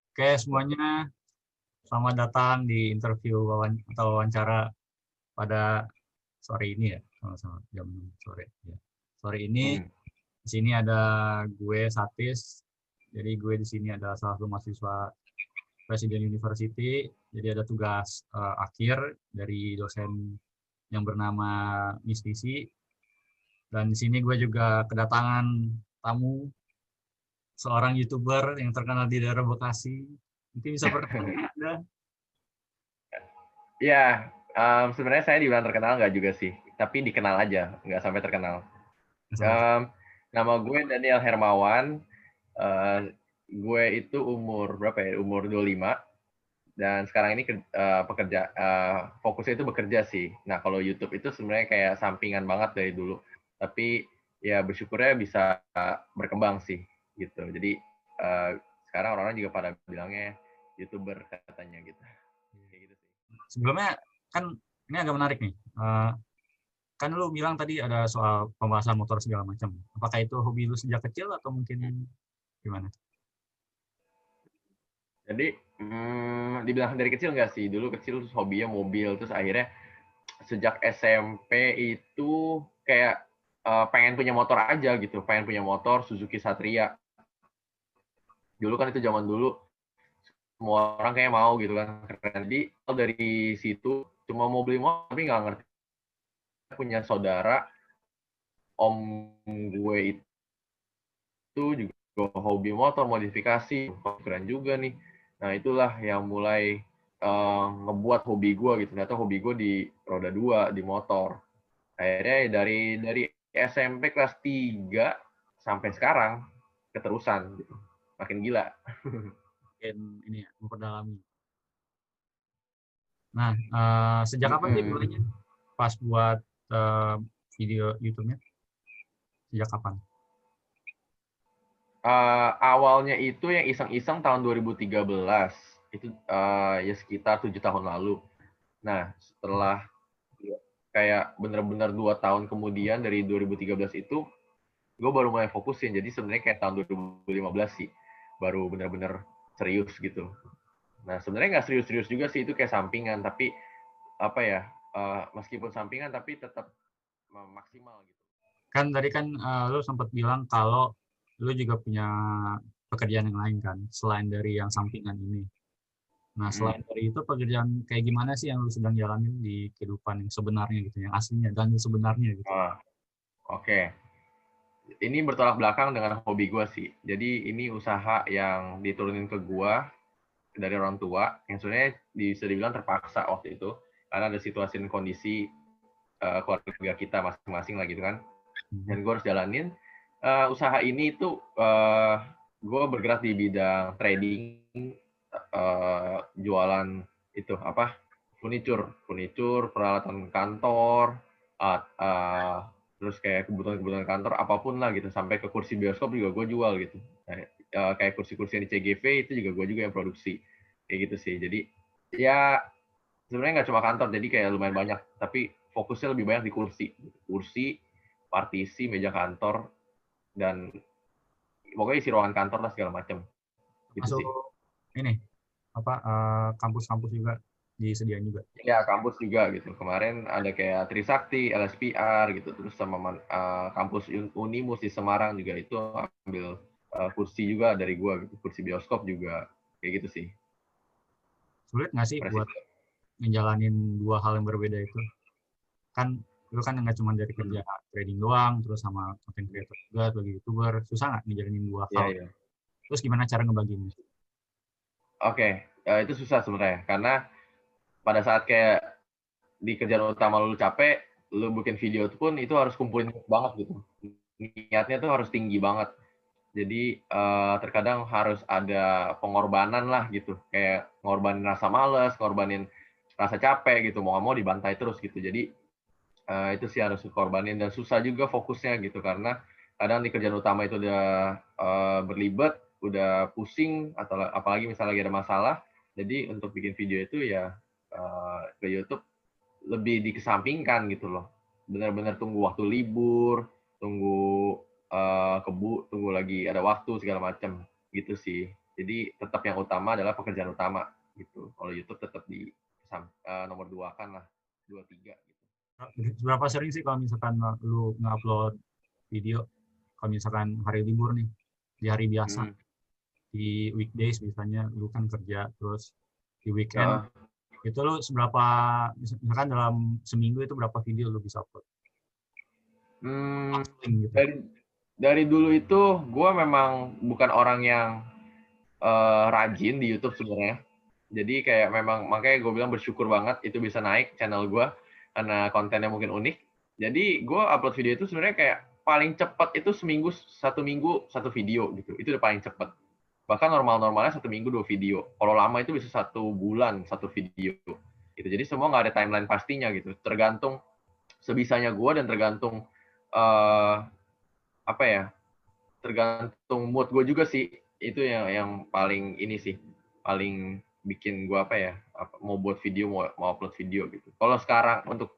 Oke semuanya, selamat datang di interview atau wawancara pada sore ini ya, sama-sama jam sore. Ya. Sore ini Hmm. di sini ada gue Satis. Jadi gue di sini adalah salah satu mahasiswa Presiden University. Jadi ada tugas akhir dari dosen yang bernama Mistisi. Dan di sini gue juga kedatangan tamu seorang YouTuber yang terkenal di daerah Bekasi. Mungkin bisa perkenalkan Anda. Ya, sebenarnya saya dibilang terkenal nggak juga sih, tapi dikenal aja, nggak sampai terkenal. Nama gue Daniel Hermawan, gue itu umur berapa ya? Umur 25, dan sekarang ini fokusnya itu bekerja sih. Nah, kalau YouTube itu sebenarnya kayak sampingan banget dari dulu, tapi ya bersyukurnya bisa berkembang sih, gitu. Jadi sekarang orang-orang juga pada bilangnya YouTuber katanya gitu. Kayak gitu sih. Sebelumnya kan ini agak menarik nih. Kan lu bilang tadi ada soal pembahasan motor segala macam. Apakah itu hobi lu sejak kecil atau mungkin gimana? Jadi dibilang dari kecil nggak sih, dulu kecil terus hobinya mobil, terus akhirnya sejak SMP itu kayak pengen punya motor aja gitu, pengen punya motor Suzuki Satria. Dulu kan itu zaman dulu semua orang kayak mau gitu kan, keren. Jadi dari situ cuma mau beli motor tapi nggak ngerti. Punya saudara om gue itu juga hobi motor modifikasi, keren juga nih. Nah itulah yang mulai ngebuat hobi gue gitu. Ternyata hobi gue di roda 2 di motor. Akhirnya dari SMP kelas 3 sampai sekarang keterusan gitu. Makin gila. Mungkin ini ya, memperdalami. Nah, sejak kapan sih mulainya? Pas buat eh, video YouTube-nya? Sejak kapan? Awalnya itu yang iseng-iseng tahun 2013. Itu ya sekitar 7 tahun lalu. Nah, setelah kayak bener-bener 2 tahun kemudian dari 2013 itu, gue baru mulai fokusin. Jadi sebenarnya kayak tahun 2015 sih, baru bener-bener serius gitu. Nah, sebenarnya nggak serius-serius juga sih, itu kayak sampingan. Tapi apa ya, meskipun sampingan tapi tetap maksimal gitu. Kan tadi kan lu sempat bilang kalau lu juga punya pekerjaan yang lain kan, selain dari yang sampingan ini. Nah, selain dari itu pekerjaan kayak gimana sih yang lu sedang jalanin di kehidupan yang sebenarnya gitu, yang aslinya dan yang sebenarnya gitu. Oke. Ini bertolak belakang dengan hobi gue sih. Jadi ini usaha yang diturunin ke gue dari orang tua, yang sebenarnya bisa dibilang terpaksa waktu itu, karena ada situasi dan kondisi keluarga kita masing-masing lah gitu kan. Dan gue harus jalanin. Usaha ini itu gue bergerak di bidang trading, jualan itu apa, furniture, peralatan kantor, terus kayak kebutuhan-kebutuhan kantor apapun lah gitu, sampai ke kursi bioskop juga gue jual gitu. Kayak kursi-kursi yang di CGV itu juga gue yang produksi kayak gitu sih. Jadi ya sebenarnya nggak cuma kantor, jadi kayak lumayan banyak, tapi fokusnya lebih banyak di kursi, partisi, meja kantor, dan pokoknya isi ruangan kantor lah segala macam gitu Masuk sih. ini apa kampus-kampus juga disediain juga. Ya kampus juga gitu, kemarin ada kayak Trisakti, LSPR gitu, terus sama kampus Unimus di Semarang juga itu ambil kursi juga dari gua gitu, kursi bioskop juga kayak gitu sih. Sulit nggak sih buat Presiden. ngejalanin dua hal yang berbeda itu? Kan lu kan nggak cuma dari kerja trading doang, terus sama content creator juga sebagai YouTuber, susah nggak ngejalanin dua Iya, hal? iya. Terus gimana cara ngebaginya? Oke, itu susah sebenarnya karena pada saat kayak di kerjaan utama lu capek, lu bikin video itu pun itu harus kumpulin banget gitu. Niatnya tuh harus tinggi banget. Jadi terkadang harus ada pengorbanan lah gitu, kayak ngorbanin rasa males, ngorbanin rasa capek gitu, mau nggak mau dibantai terus gitu. Jadi itu sih harus dikorbanin, dan susah juga fokusnya gitu, karena kadang di kerjaan utama itu udah berlibat, udah pusing, atau apalagi misalnya lagi ada masalah. Jadi untuk bikin video itu ya ke YouTube lebih dikesampingkan gitu loh. Benar-benar tunggu waktu libur, tunggu tunggu lagi ada waktu segala macam gitu sih. Jadi tetap yang utama adalah pekerjaan utama gitu. Kalau YouTube tetap di nomor 2 kan lah, 2 3 gitu. Berapa sering sih kalau misalkan lu ngupload video, kalau misalkan hari libur nih, di hari biasa, di weekdays misalnya lu kan kerja, terus di weekend, itu lu seberapa, misalkan dalam seminggu itu berapa video lu bisa upload? Gitu. Dari dulu itu gue memang bukan orang yang rajin di YouTube sebenarnya. Jadi kayak memang makanya gue bilang bersyukur banget itu bisa naik channel gue karena kontennya mungkin unik. Jadi gue upload video itu sebenarnya kayak paling cepat itu satu minggu satu video gitu. Itu udah paling cepat. Bahkan normal-normalnya satu minggu 2 video. Kalau lama itu bisa 1 bulan 1 video. Gitu. Jadi semua nggak ada timeline pastinya gitu. Tergantung sebisanya gue dan tergantung apa ya? Tergantung mood gue juga sih. Itu yang paling ini sih, paling bikin gue apa ya, mau buat video, mau upload video gitu. Kalau untuk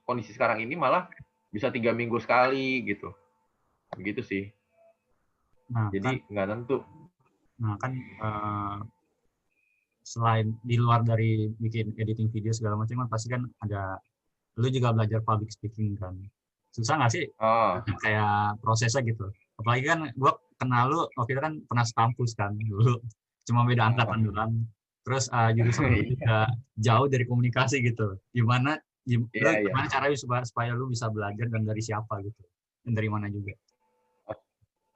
kondisi sekarang ini malah bisa 3 minggu sekali gitu, begitu sih. Nah, jadi nggak tentu. Nah kan selain di luar dari bikin editing video segala macam kan pasti kan ada, lu juga belajar public speaking kan, susah nggak sih kayak prosesnya gitu? Apalagi kan gue kenal lu waktu itu kan pernah sekampus kan dulu, cuma beda angkatan doang, terus jurusan lu juga jauh dari komunikasi gitu. Gimana caranya supaya lu bisa belajar dan dari siapa gitu, dan dari mana juga?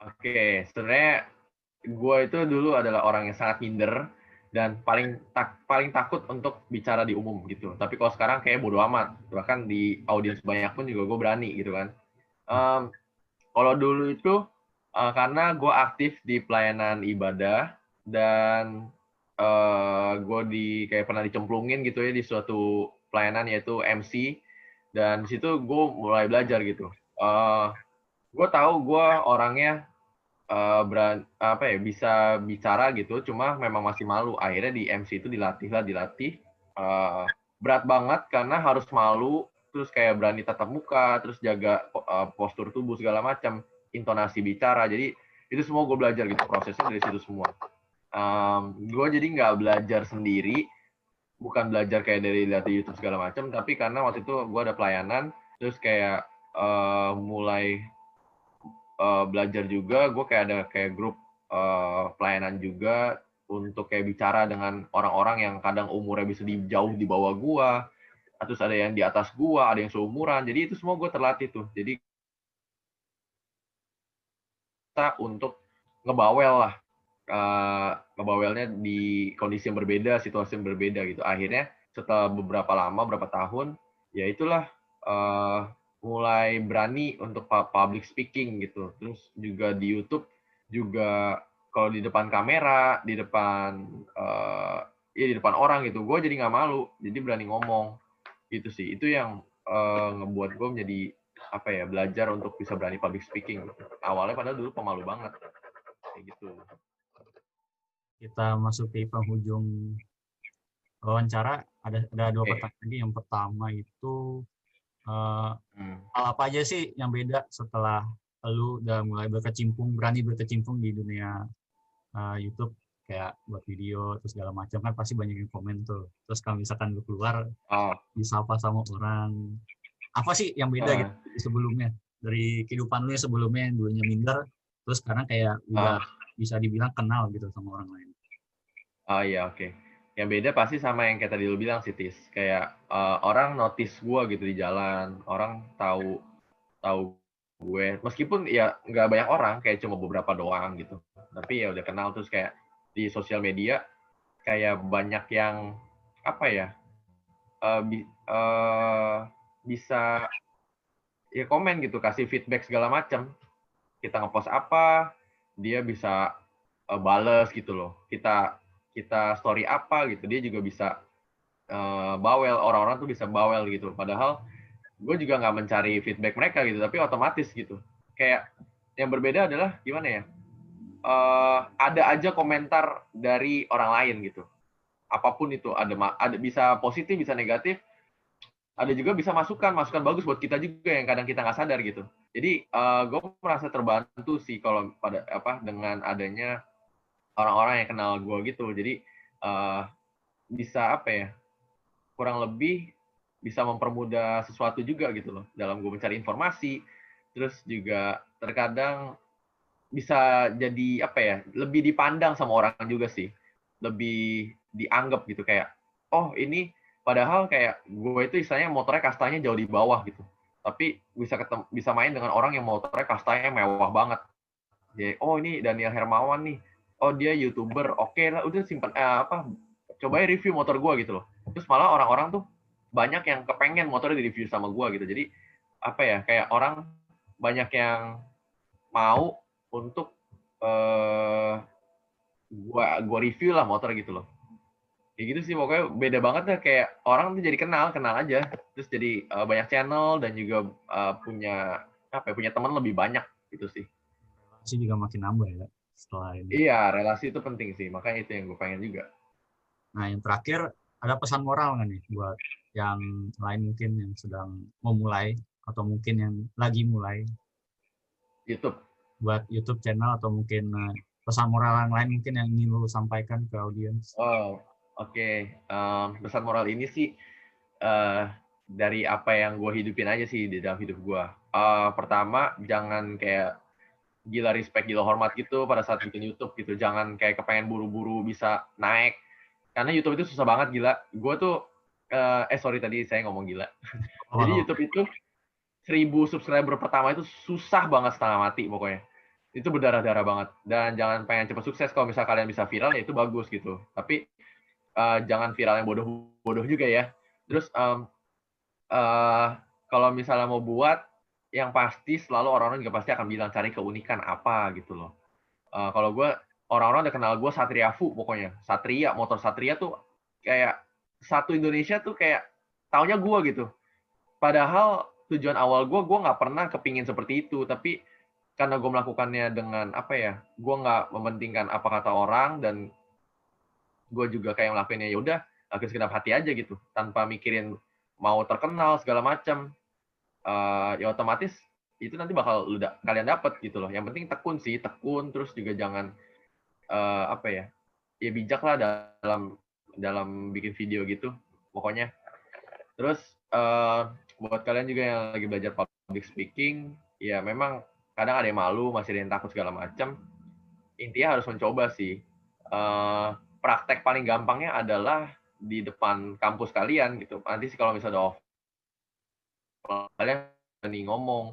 Oke, sebenarnya gue itu dulu adalah orang yang sangat minder dan paling takut untuk bicara di umum gitu. Tapi kalau sekarang kayak bodo amat. Bahkan di audiens banyak pun juga gue berani gitu kan. Kalau dulu itu karena gue aktif di pelayanan ibadah dan gue kayak pernah dicemplungin gitu ya di suatu pelayanan yaitu MC, dan di situ gue mulai belajar gitu. Gue tahu gue orangnya bisa bicara gitu, cuma memang masih malu. Akhirnya di MC itu dilatih. Berat banget karena harus malu, terus kayak berani tatap muka, terus jaga postur tubuh segala macam, intonasi bicara. Jadi itu semua gue belajar gitu, prosesnya dari situ semua. Gue jadi nggak belajar sendiri, bukan belajar kayak dari lihat di YouTube segala macam, tapi karena waktu itu gue ada pelayanan, terus kayak mulai belajar juga. Gue kayak ada kayak grup pelayanan juga untuk kayak bicara dengan orang-orang yang kadang umurnya bisa jauh di bawah gue, terus ada yang di atas gue, ada yang seumuran. Jadi itu semua gue terlatih tuh. Jadi kita untuk ngebawel lah, ngebawelnya di kondisi yang berbeda, situasi yang berbeda gitu. Akhirnya setelah beberapa lama, beberapa tahun, ya itulah mulai berani untuk public speaking gitu. Terus juga di YouTube juga kalau di depan kamera, di depan orang gitu, gue jadi nggak malu, jadi berani ngomong gitu sih. Itu yang ngebuat gue menjadi apa ya, belajar untuk bisa berani public speaking. Awalnya padahal dulu pemalu banget kayak gitu. Kita masuk ke penghujung wawancara, ada 2 pertanyaan lagi. Yang pertama itu hal apa aja sih yang beda setelah lu udah mulai berani berkecimpung di dunia YouTube, kayak buat video terus segala macam kan pasti banyak yang komen tuh. Terus kalau misalkan lu keluar disapa sama orang, apa sih yang beda gitu sebelumnya, dari kehidupan lu yang sebelumnya yang dulunya minder, terus sekarang kayak udah bisa dibilang kenal gitu sama orang lain? Iya, oke. Yang beda pasti sama yang kayak tadi lu bilang sih, Tis. Kayak orang notice gue gitu di jalan, orang tahu gue. Meskipun ya nggak banyak orang, kayak cuma beberapa doang gitu. Tapi ya udah kenal. Terus kayak di sosial media kayak banyak yang apa ya, bisa ya komen gitu, kasih feedback segala macam. Kita ngepost apa, dia bisa bales gitu loh. Kita story apa gitu, dia juga bisa bawel. Orang-orang tuh bisa bawel gitu. Padahal gue juga nggak mencari feedback mereka gitu, tapi otomatis gitu. Kayak yang berbeda adalah gimana ya? Ada aja komentar dari orang lain gitu. Apapun itu, ada bisa positif, bisa negatif. Ada juga bisa masukan bagus buat kita juga yang kadang kita nggak sadar gitu. Jadi gue merasa terbantu sih kalau dengan adanya orang-orang yang kenal gue gitu. Jadi bisa apa ya, kurang lebih bisa mempermudah sesuatu juga gitu loh dalam gue mencari informasi. Terus juga terkadang bisa jadi apa ya, lebih dipandang sama orang juga sih, lebih dianggap gitu kayak, oh ini padahal kayak gue itu istilahnya motornya kastanya jauh di bawah gitu, tapi bisa main dengan orang yang motornya kastanya mewah banget. Jadi, oh ini Daniel Hermawan nih, oh dia YouTuber, oke lah udah simpan apa, cobain review motor gue gitu loh. Terus malah orang-orang tuh banyak yang kepengen motornya di review sama gue gitu. Jadi apa ya, kayak orang banyak yang mau untuk gua review lah motor gitu loh. Kayak gitu sih pokoknya beda banget deh, kayak orang tuh jadi kenal aja. Terus jadi banyak channel dan juga punya apa ya, punya teman lebih banyak gitu sih. Relasi juga makin nambah ya setelah ini. Iya, relasi itu penting sih. Makanya itu yang gue pengen juga. Nah, yang terakhir ada pesan moral nggak nih buat yang lain mungkin yang sedang memulai atau mungkin yang lagi mulai YouTube. buat YouTube channel atau mungkin pesan moral yang lain mungkin yang ingin lu sampaikan ke audiens? Oh, oke. Pesan moral ini sih eh, dari apa yang gue hidupin aja sih di dalam hidup gue. Pertama, jangan kayak gila respect, gila hormat gitu pada saat bikin YouTube gitu. Jangan kayak kepengen buru-buru bisa naik. Karena YouTube itu susah banget, gila. Gue tuh, sorry tadi saya ngomong gila. Jadi Oh, YouTube itu 1.000 subscriber pertama itu susah banget, setengah mati pokoknya. Itu berdarah-darah banget. Dan jangan pengen cepat sukses. Kalau misal kalian bisa viral, ya itu bagus gitu. Tapi jangan viral yang bodoh-bodoh juga ya. Terus kalau misalnya mau buat, yang pasti selalu orang-orang juga pasti akan bilang cari keunikan apa gitu loh. Kalau gue, orang-orang udah kenal gue Satria Fu pokoknya. Satria, motor Satria tuh kayak satu Indonesia tuh kayak taunya gue gitu. Padahal tujuan awal gue nggak pernah kepingin seperti itu. Tapi karena gue melakukannya dengan apa ya, gue nggak mementingkan apa kata orang, dan gue juga kayak ngelakuinnya ya udah lakuin segenap hati aja gitu, tanpa mikirin mau terkenal segala macam. Ya otomatis itu nanti bakal kalian dapet gitu loh. Yang penting tekun sih, tekun. Terus juga jangan apa ya, ya bijak lah dalam dalam bikin video gitu pokoknya. Terus buat kalian juga yang lagi belajar public speaking, ya memang kadang ada yang malu, masih ada yang takut segala macam. Intinya harus mencoba sih. Praktek paling gampangnya adalah di depan kampus kalian gitu. Nanti sih kalau misalnya udah kalian berani ngomong,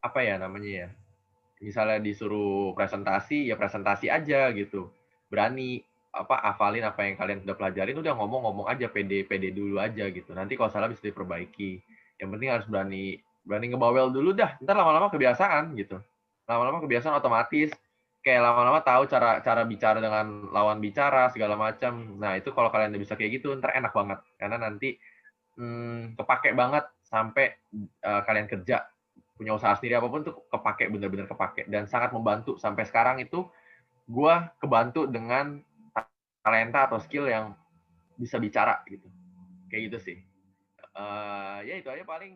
apa ya namanya ya, misalnya disuruh presentasi, ya presentasi aja gitu. Berani apa, hafalin apa yang kalian udah pelajarin, udah ngomong-ngomong aja, pede dulu aja gitu. Nanti kalau salah bisa diperbaiki. Yang penting harus berani berani ngebawel dulu dah. Ntar lama-lama kebiasaan gitu. Lama-lama kebiasaan otomatis kayak lama-lama tahu cara cara bicara dengan lawan bicara segala macam. Nah, itu kalau kalian udah bisa kayak gitu, ntar enak banget. Karena nanti kepake banget sampai kalian kerja, punya usaha sendiri apapun tuh kepake, bener-bener kepake, dan sangat membantu. Sampai sekarang itu gue kebantu dengan talenta atau skill yang bisa bicara gitu, kayak gitu sih. Ya itu aja paling.